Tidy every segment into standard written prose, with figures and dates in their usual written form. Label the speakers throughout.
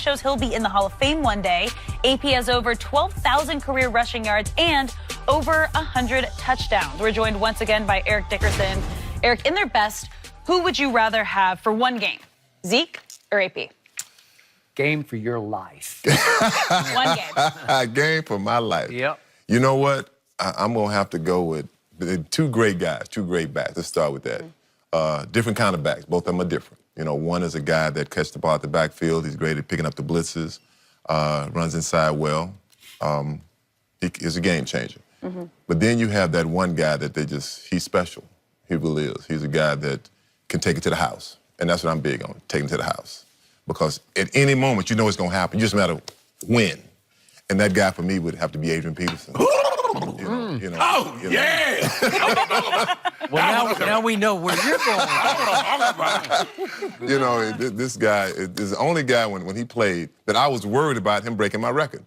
Speaker 1: shows he'll be in the Hall of Fame one day. AP has over 12,000 career rushing yards and over 100 touchdowns. We're joined once again by Eric Dickerson. Eric, in their best, who would you rather have for one game, Zeke or AP?
Speaker 2: Game for your life.
Speaker 1: One game.
Speaker 3: Game for my life.
Speaker 2: Yep.
Speaker 3: You know what? I'm going to have to go with two great guys, two great backs. Let's start with that. Different kind of backs. Both of them are different. You know, one is a guy that catches the ball at the backfield. He's great at picking up the blitzes, runs inside well. He's a game changer. But then you have that one guy that he's special. He really is. He's a guy that can take it to the house. And that's what I'm big on, taking it to the house. Because at any moment, you know it's going to happen. You just matter when. And that guy for me would have to be Adrian Peterson.
Speaker 4: Yeah!
Speaker 2: Well, now we know where you're going.
Speaker 3: You know, this guy is the only guy when he played that I was worried about him breaking my record.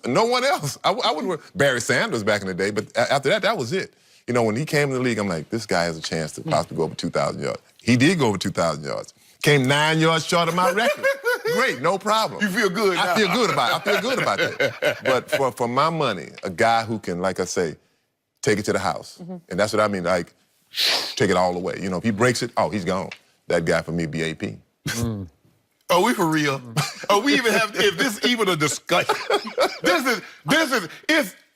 Speaker 3: No one else. I wouldn't worry. Barry Sanders back in the day, but after that, that was it. You know, when he came in the league, I'm like, this guy has a chance to possibly go over 2,000 yards. He did go over 2,000 yards. Came 9 yards short of my record. Great, no problem.
Speaker 4: You feel good now.
Speaker 3: I feel good about it. I feel good about that. But for my money, a guy who can, like I say, take it to the house. And that's what I mean, like, take it all the way. You know, if he breaks it, oh, he's gone. That guy for me be AP.
Speaker 4: Are we for real? Are we even have, if this is even a discussion?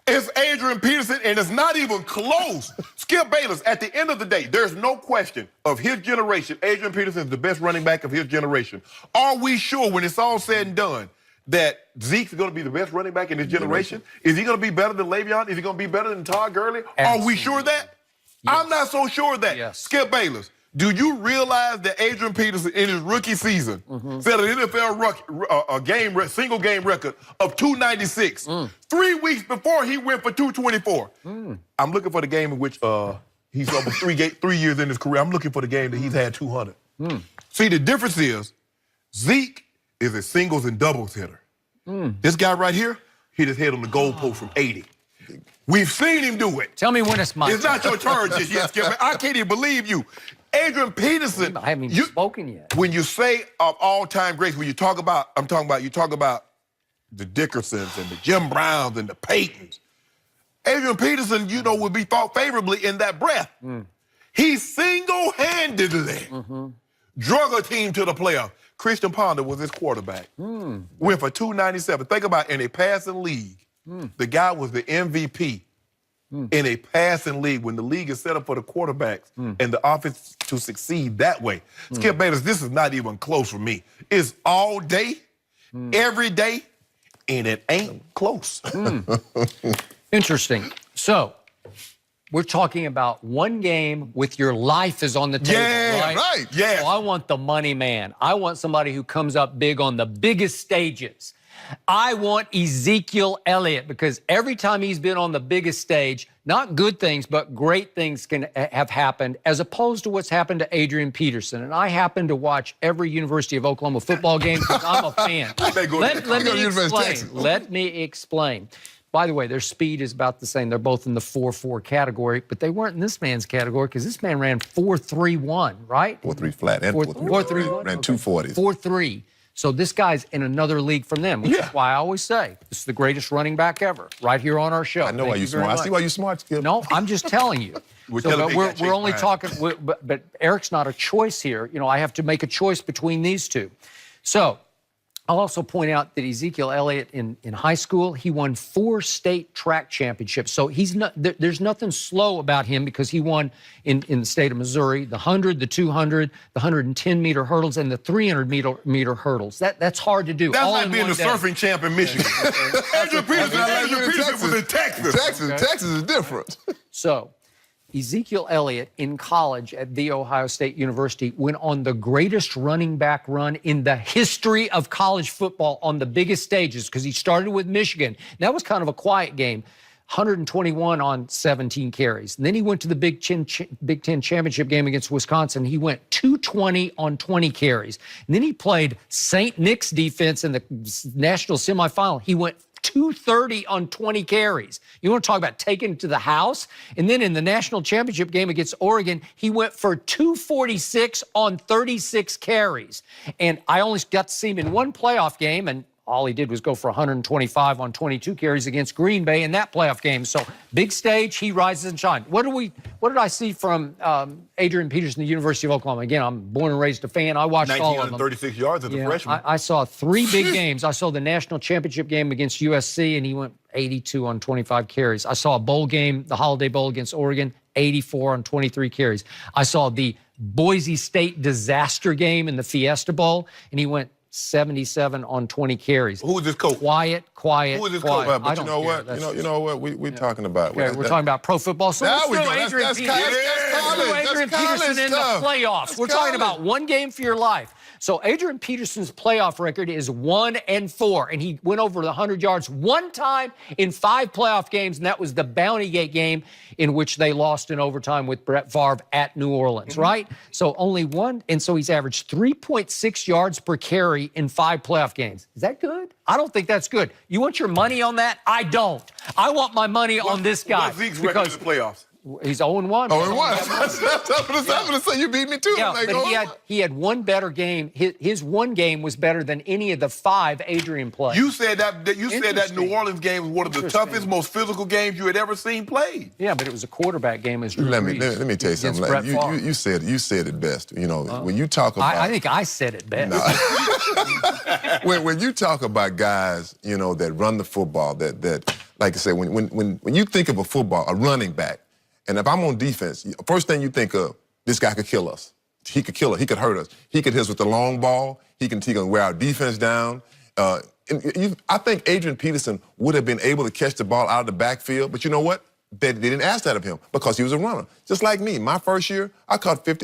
Speaker 4: It's Adrian Peterson, and it's not even close. Skip Bayless, at the end of the day, there's no question of his generation, Adrian Peterson is the best running back of his generation. Are we sure, when it's all said and done, that Zeke's going to be the best running back in his generation? Is he going to be better than Le'Veon? Is he going to be better than Todd Gurley?
Speaker 2: Absolutely.
Speaker 4: Are we sure of that?
Speaker 2: Yes.
Speaker 4: I'm not so sure of that.
Speaker 2: Yes.
Speaker 4: Skip Bayless, do you realize that Adrian Peterson in his rookie season set an NFL single game record of 296? 3 weeks before he went for 224. I'm looking for the game in which he's over 3 years in his career. I'm looking for the game that he's had 200. See, the difference is Zeke is a singles and doubles hitter. This guy right here hit his head on the goalpost from 80. We've seen him do it.
Speaker 2: Tell me when it's my turn.
Speaker 4: It's not your turn just yet, Skip. I can't even believe you. Adrian Peterson.
Speaker 2: I haven't even spoken yet.
Speaker 4: When you say of all-time greats, when you talk about, you talk about the Dickersons and the Jim Browns and the Paytons. Adrian Peterson, you know, would be thought favorably in that breath. He single-handedly drug a team to the playoffs. Christian Ponder was his quarterback. Went for 297. Think about in a passing league. The guy was the MVP in a passing league when the league is set up for the quarterbacks and the offense to succeed that way. Skip Bayless, this is not even close for me. It's all day, every day, and it ain't close.
Speaker 2: Interesting. So, we're talking about one game with your life is on the table, right?
Speaker 4: Yeah.
Speaker 2: So I want the money man. I want somebody who comes up big on the biggest stages. I want Ezekiel Elliott because every time he's been on the biggest stage, not good things, but great things can have happened as opposed to what's happened to Adrian Peterson. And I happen to watch every University of Oklahoma football game because I'm a fan. Let me explain. By the way, their speed is about the same. They're both in the 4.4 category, but they weren't in this man's category because this man ran 4.31, right?
Speaker 3: 4.3 flat and 4.3. Ran 240s.
Speaker 2: 4.3. So this guy's in another league from them, which is why I always say this is the greatest running back ever, right here on our show.
Speaker 3: I know why you're smart. I see why you're smart, Skip.
Speaker 2: No, I'm just telling you. We're only talking, but Eric's not a choice here. You know, I have to make a choice between these two. So I'll also point out that Ezekiel Elliott in high school, he won 4 state track championships. So he's not, there's nothing slow about him because he won in the state of Missouri, the 100, the 200, the 110-meter hurdles, and the 300-meter hurdles. That's hard to do.
Speaker 4: That's like being the surfing champ in Michigan. Adrian Peterson was in Texas.
Speaker 3: Texas is different.
Speaker 2: So Ezekiel Elliott in college at The Ohio State University went on the greatest running back run in the history of college football on the biggest stages because he started with Michigan. That was kind of a quiet game. 121 on 17 carries. And then he went to the Big Ten championship game against Wisconsin. He went 220 on 20 carries. And then he played St. Nick's defense in the national semifinal. He went 230 on 20 carries. You want to talk about taking it to the house? And then in the national championship game against Oregon, he went for 246 on 36 carries. And I only got to see him in one playoff game, and all he did was go for 125 on 22 carries against Green Bay in that playoff game. So big stage, he rises and shines. What did I see from Adrian Peterson, the University of Oklahoma? Again, I'm born and raised a fan. I watched all of them.
Speaker 4: 36 yards as a freshman.
Speaker 2: I saw 3 big games. I saw the national championship game against USC, and he went 82 on 25 carries. I saw a bowl game, the Holiday Bowl against Oregon, 84 on 23 carries. I saw the Boise State disaster game in the Fiesta Bowl, and he went 77 on 20 carries.
Speaker 4: Who is this coach?
Speaker 2: Quiet.
Speaker 4: Who is this coach?
Speaker 3: But you know what? You know what? We're talking about.
Speaker 2: Okay, we're talking about pro football. So let's throw Adrian
Speaker 3: That's
Speaker 2: Peterson in the playoffs. We're talking about one game for your life. So Adrian Peterson's playoff record is 1-4, and he went over the 100 yards one time in 5 playoff games, and that was the Bounty Gate game in which they lost in overtime with Brett Favre at New Orleans, right? So only one, and so he's averaged 3.6 yards per carry in 5 playoff games. Is that good? I don't think that's good. You want your money on that? I don't. I want my money on this guy.
Speaker 4: What's Zeke's record in the playoffs?
Speaker 2: He's 0-1.
Speaker 3: 0-1. That's what I say. You beat me too.
Speaker 2: Yeah, but he had one better game. His one game was better than any of the 5 Adrian played.
Speaker 4: You said that New Orleans game was one of the toughest, most physical games you had ever seen played.
Speaker 2: Yeah, but it was a quarterback game. As
Speaker 3: let me tell you something. Like, you said it best. You know, when you talk about,
Speaker 2: I think I said it best.
Speaker 3: when you talk about guys, you know, that run the football, that like I said, when you think of a running back. And if I'm on defense, first thing you think of, this guy could kill us. He could kill us. He could hurt us. He could hit us with the long ball. He can wear our defense down. I think Adrian Peterson would have been able to catch the ball out of the backfield, but you know what? They didn't ask that of him because he was a runner. Just like me, my first year, I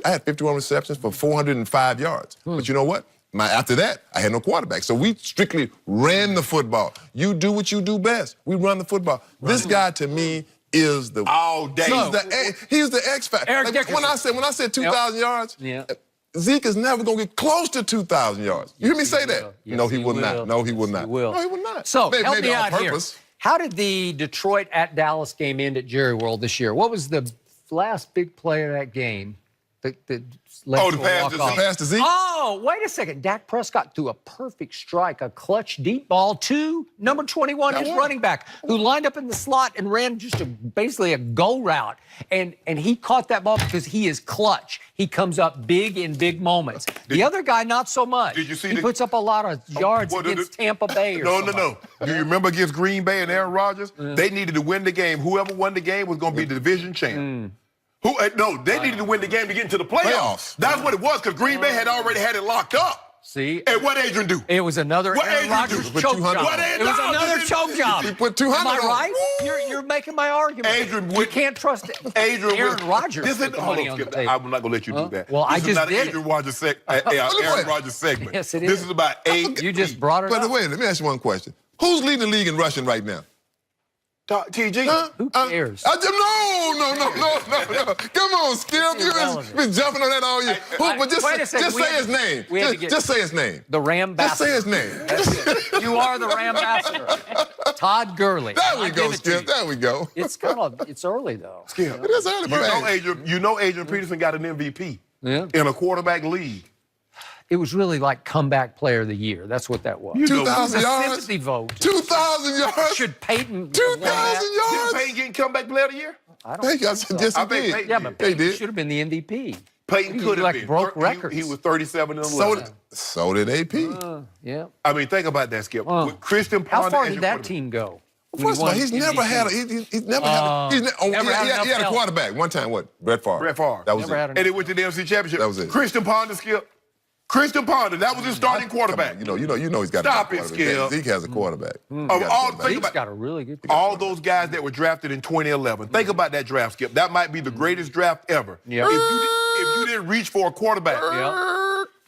Speaker 3: had 51 receptions for 405 yards. But you know what? After that, I had no quarterback. So we strictly ran the football. You do what you do best. We run the football. This guy, to me, is the
Speaker 4: all day.
Speaker 3: He's the X factor. Like when I said 2,000 yards, Zeke is never going to get close to 2,000 yards. You hear me say that? No, he will not. No, he will not. No, he will not.
Speaker 2: So help me out here. How did the Detroit at Dallas game end at Jerry World this year? What was the last big play of that game? The
Speaker 3: pass to Zeke.
Speaker 2: Oh, wait a second. Dak Prescott threw a perfect strike, a clutch deep ball to number 21, his running back, who lined up in the slot and ran just basically a go route. And he caught that ball because he is clutch. He comes up big in big moments. The other guy, not so much.
Speaker 4: Did you see
Speaker 2: he puts up a lot of yards against Tampa Bay or something.
Speaker 4: No. Do you remember against Green Bay and Aaron Rodgers? They needed to win the game. Whoever won the game was going to be the division champ. They needed to win the game to get into the playoffs. That's what it was, because Green Bay had already had it locked up.
Speaker 2: See?
Speaker 4: And what Adrian do?
Speaker 2: It was another Aaron Rodgers choke job. It was another choke job.
Speaker 3: He put 200
Speaker 2: Am I right? You're making my argument.
Speaker 4: Adrian,
Speaker 2: you can't trust Aaron Rodgers.
Speaker 4: I'm not going to let you do that.
Speaker 2: Well, I just did
Speaker 4: Aaron Rodgers segment.
Speaker 2: Yes, it is.
Speaker 4: This is about 8.
Speaker 2: You just brought it up.
Speaker 3: By the way, let me ask you one question. Who's leading the league in rushing right now?
Speaker 4: TG?
Speaker 2: Who cares?
Speaker 3: No. Come on, Skip. You've been jumping on that all year. But just say his name. Just say his name.
Speaker 2: The Ram
Speaker 3: Just say his name.
Speaker 2: You are the Ram ambassador. Todd Gurley.
Speaker 3: There we go, Skip. There we go.
Speaker 2: It's early, though.
Speaker 3: Skip. It is early,
Speaker 4: You know Adrian Peterson got an MVP in a quarterback league.
Speaker 2: It was really like comeback player of the year. That's what that was.
Speaker 3: 2,000 yards.
Speaker 2: Sympathy vote.
Speaker 3: 2,000 yards.
Speaker 2: Should Peyton
Speaker 3: 2,000 yards.
Speaker 4: Did Peyton get comebaap player of the year?
Speaker 2: I don't think so.
Speaker 3: Yes, he did.
Speaker 2: Yeah, but Peyton should have been the MVP.
Speaker 4: Peyton could have been.
Speaker 2: Broke records.
Speaker 4: He was 37 and 11.
Speaker 3: So did AP.
Speaker 2: Yeah.
Speaker 4: I mean, think about that, Skip. With Christian Ponder.
Speaker 2: How far did that team go?
Speaker 3: First of all, he's never had he had a quarterback one time. What? Brett Favre. That was it.
Speaker 4: And it went to the NFC Championship.
Speaker 3: That was it.
Speaker 4: Christian Ponder, Skip. Christian Ponder, that was his starting quarterback.
Speaker 3: You know he's got
Speaker 4: Stop
Speaker 3: a
Speaker 4: it, Skip.
Speaker 3: Zeke has a quarterback.
Speaker 2: Zeke's got a really good quarterback.
Speaker 4: All those guys that were drafted in 2011. Think about that draft, Skip. That might be the greatest draft ever.
Speaker 2: Yep.
Speaker 4: If you didn't reach for a quarterback.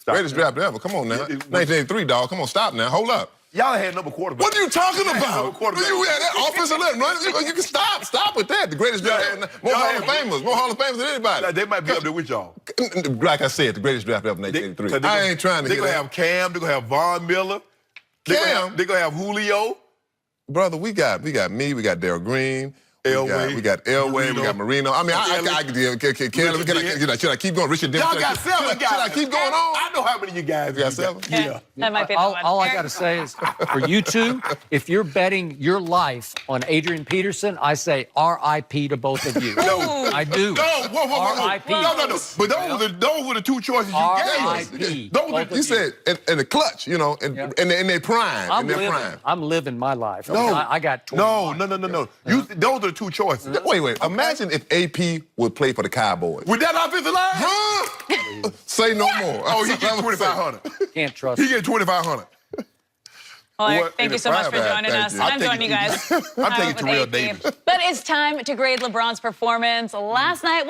Speaker 3: Greatest draft ever. Come on now. 1983, dog. Come on, stop now. Hold up.
Speaker 4: Y'all had number quarterback.
Speaker 3: What are you talking about? You had that offensive line. You can stop with that. The greatest draft. More Hall of Famers than anybody.
Speaker 4: They might be up there with y'all.
Speaker 3: Like I said, the greatest draft ever in 1983. I ain't trying to.
Speaker 4: They're going to have Cam. They're going to have Von Miller. They're going to have Julio.
Speaker 3: Brother, we got me, we got Darryl Green.
Speaker 4: Elway.
Speaker 3: We got Elway, we got Marino. I mean, should I keep going? Richard Dempsey.
Speaker 4: Y'all got 7 guys.
Speaker 3: Should I keep going on?
Speaker 4: I know how many you guys
Speaker 3: got 7.
Speaker 4: Yeah.
Speaker 1: That might be the one.
Speaker 2: All I got to say is, for you two, if you're betting your life on Adrian Peterson, I say R.I.P. to both of you.
Speaker 4: No.
Speaker 2: I do.
Speaker 4: No, whoa.
Speaker 2: R.I.P.
Speaker 4: No. But those were the 2 choices you
Speaker 2: R.I.P.
Speaker 4: gave us.
Speaker 3: You said in the clutch, you know, in their prime. I'm
Speaker 2: living my life.
Speaker 3: No.
Speaker 2: I got 21.
Speaker 4: No. Those are the 2 choices.
Speaker 3: Wait. Imagine if AP would play for the Cowboys.
Speaker 4: With that offensive line?
Speaker 3: Huh? Say no more.
Speaker 4: Oh, he gets 2,500.
Speaker 2: Can't trust
Speaker 4: He gets 2,500.
Speaker 1: Well, Eric, thank you so much for joining us. I'm joining you guys.
Speaker 4: I'm taking Terrell Davis.
Speaker 1: But it's time to grade LeBron's performance last night.